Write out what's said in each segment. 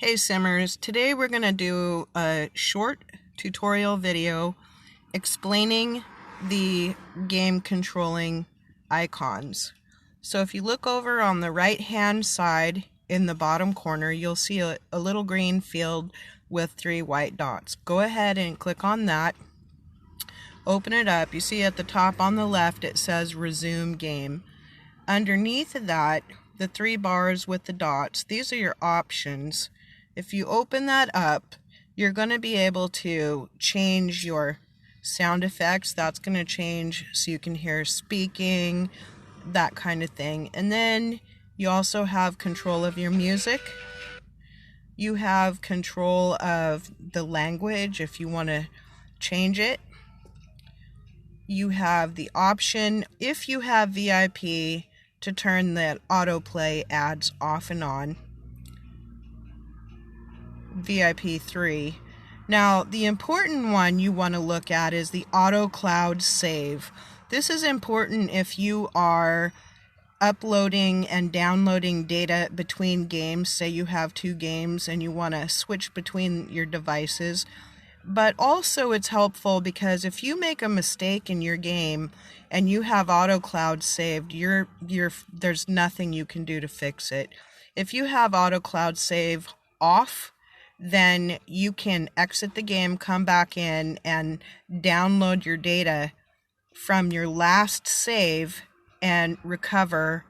Hey Simmers, today we're going to do a short tutorial video explaining the game controlling icons. So if you look over on the right hand side in the bottom corner, you'll see a little green field with 3 white dots. Go ahead and click on that. Open it up. You see at the top on the left it says resume game. Underneath that, the 3 bars with the dots, these are your options. If you open that up, you're going to be able to change your sound effects. That's going to change so you can hear speaking, that kind of thing. And then you also have control of your music. You have control of the language if you want to change it. You have the option, if you have VIP, to turn the autoplay ads off and on. VIP 3. Now, the important one you want to look at is the auto cloud save. This is important if you are uploading and downloading data between games. Say you have 2 games and you want to switch between your devices. But also it's helpful because if you make a mistake in your game and you have auto cloud saved, there's nothing you can do to fix it. If you have auto cloud save off, then you can exit the game, come back in, and download your data from your last save and recover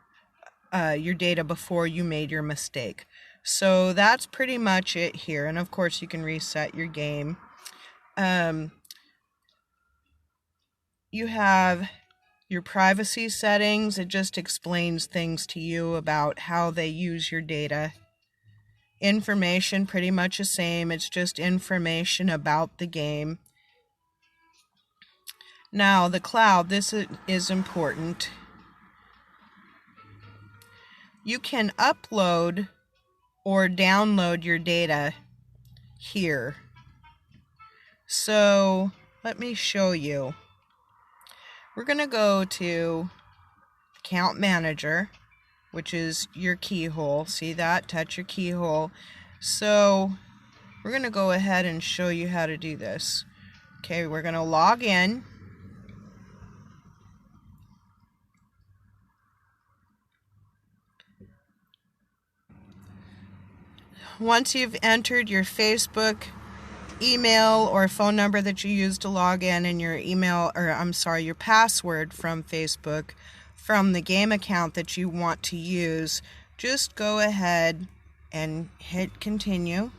your data before you made your mistake. So that's pretty much it here. And of course you can reset your game. You have your privacy settings. It just explains things to you about how they use your data. Information, pretty much the same. It's just information about the game. Now, the cloud, this is important. You can upload or download your data here. So, let me show you. We're going to go to Account Manager, which is your keyhole. See that? Touch your keyhole. So we're going to go ahead and show you how to do this. Okay, we're going to log in. Once you've entered your Facebook email or phone number that you use to log in and your your password from Facebook from the game account that you want to use, just go ahead and hit continue.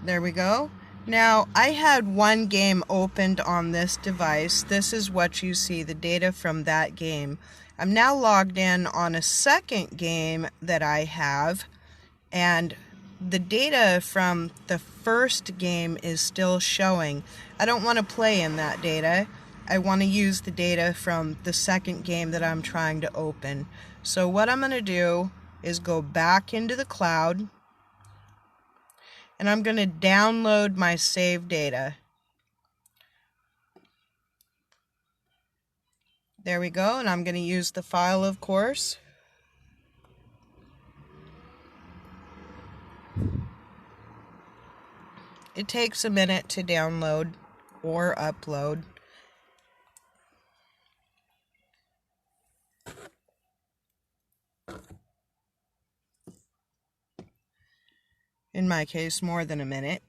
There we go. Now, I had 1 game opened on this device. This is what you see, the data from that game. I'm now logged in on a second game that I have, and the data from the first game is still showing. I don't want to play in that data. I want to use the data from the second game that I'm trying to open. So what I'm going to do is go back into the cloud, and I'm going to download my saved data. There we go, and I'm going to use the file, of course. It takes a minute to download or upload. In my case, more than a minute.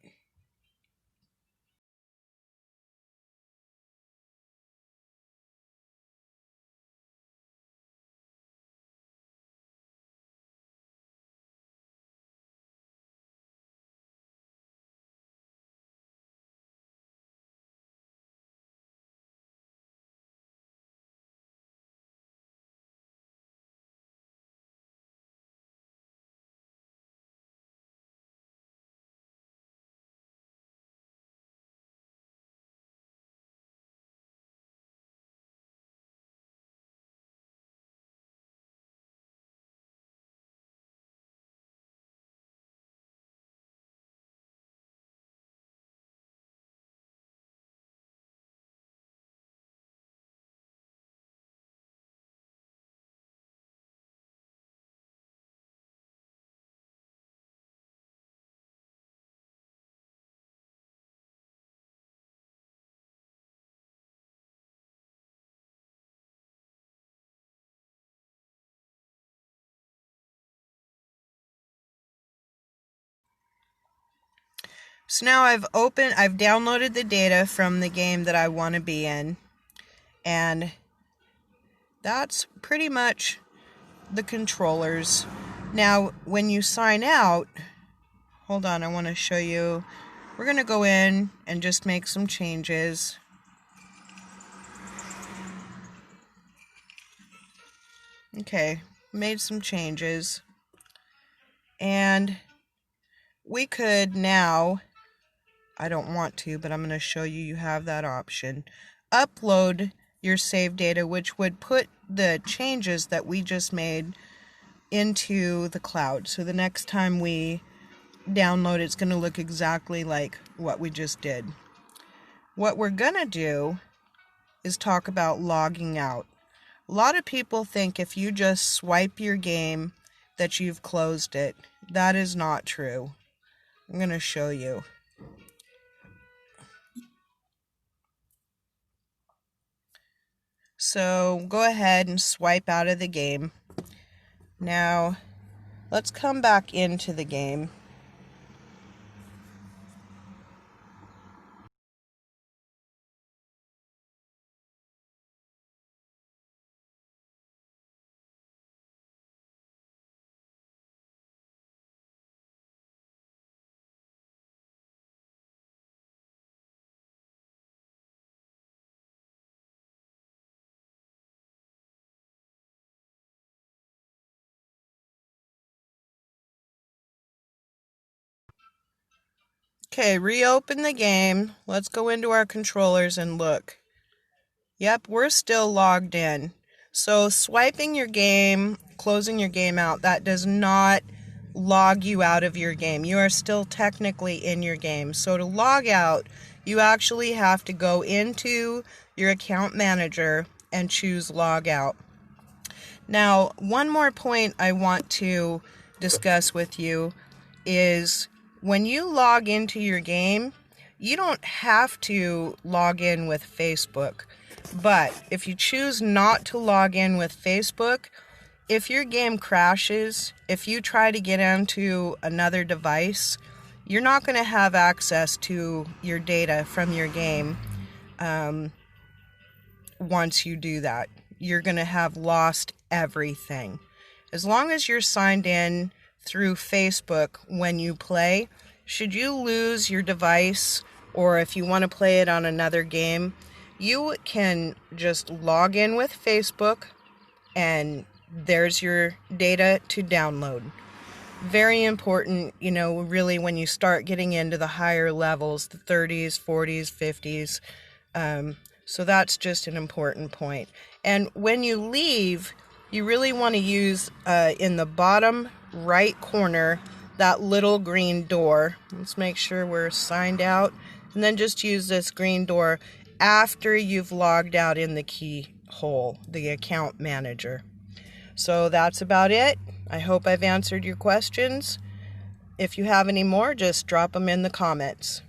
So now I've downloaded the data from the game that I want to be in, and that's pretty much the controllers. Now, when you sign out, hold on, I want to show you. We're going to go in and just make some changes. Okay, made some changes. And we could now, I don't want to, but I'm going to show you, you have that option. Upload your save data, which would put the changes that we just made into the cloud. So the next time we download, it's going to look exactly like what we just did. What we're going to do is talk about logging out. A lot of people think if you just swipe your game that you've closed it. That is not true. I'm going to show you. So go ahead and swipe out of the game. Now let's come back into the game. Okay, reopen the game. Let's go into our controllers and look. Yep, we're still logged in. So swiping your game, closing your game out, that does not log you out of your game. You are still technically in your game. So to log out, you actually have to go into your account manager and choose log out. Now, one more point I want to discuss with you is when you log into your game, you don't have to log in with Facebook. But if you choose not to log in with Facebook, if your game crashes, if you try to get onto another device, you're not going to have access to your data from your game once you do that. You're going to have lost everything. As long as you're signed in through Facebook when you play, should you lose your device or if you want to play it on another game, you can just log in with Facebook and there's your data to download. Very important, you know, really when you start getting into the higher levels, the 30s, 40s, 50s. So that's just an important point. And when you leave, you really want to use in the bottom right corner that little green door. Let's make sure we're signed out. And then just use this green door after you've logged out in the keyhole, the account manager. So that's about it. I hope I've answered your questions. If you have any more, just drop them in the comments.